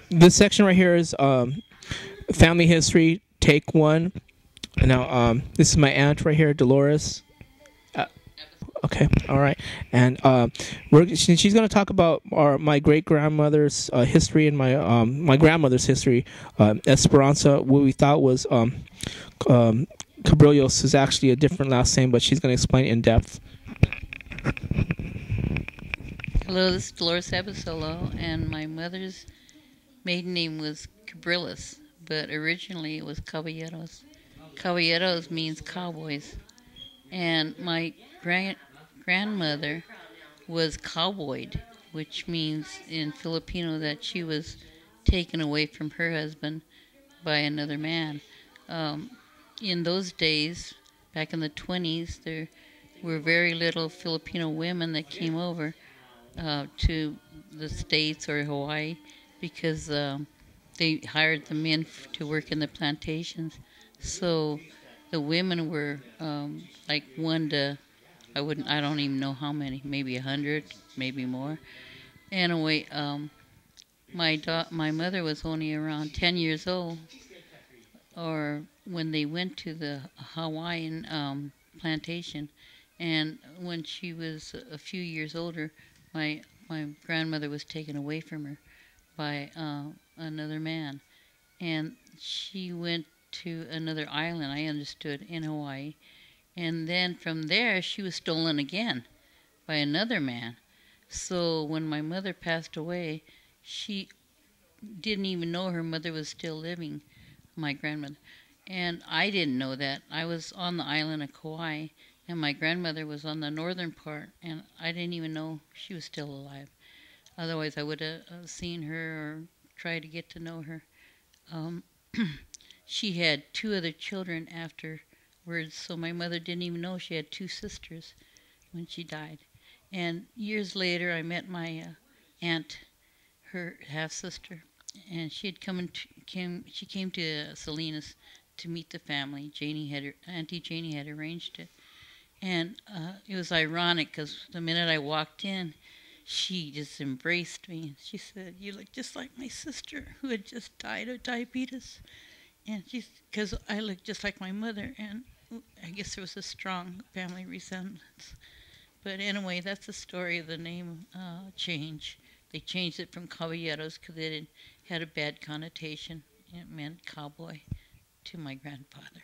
This section right here is family history, take one. Now, this is my aunt right here, Dolores. Uh, okay, all right, and she's going to talk about my great grandmother's history and my grandmother's history. Esperanza, what we thought was um, Cabrillos is actually a different last name, but she's going to explain it in depth. Hello, this is Dolores Abasolo, and my mother's maiden name was Cabrillos, but originally it was Caballeros. Caballeros means cowboys, and my grandmother was cowboyed, which means in Filipino that she was taken away from her husband by another man. Um, in those days, back in the 20s, there were very little Filipino women that came over to the States or Hawaii because they hired the men to work in the plantations. So the women were like one to, I don't even know how many, maybe 100, maybe more. Anyway, my mother was only around 10 years old, or when they went to the Hawaiian plantation, and when she was a few years older, my grandmother was taken away from her by another man, and she went to another island. I understood in Hawaii, and then from there she was stolen again by another man. So when my mother passed away, she didn't even know her mother was still living, my grandmother. And I didn't know that. I was on the island of Kauai, and my grandmother was on the northern part, and I didn't even know she was still alive. Otherwise, I would have seen her or tried to get to know her. Um, she had two other children afterwards, so my mother didn't even know she had two sisters when she died. And years later, I met my aunt, her half sister, and she had she came to Salinas to meet the family. Auntie Janie had arranged it, and it was ironic because the minute I walked in, she just embraced me. She said, "You look just like my sister who had just died of diabetes," and because I looked just like my mother, and I guess there was a strong family resemblance. But anyway, that's the story of the name change. They changed it from Caballeros because it had a bad connotation. It meant cowboy to my grandfather.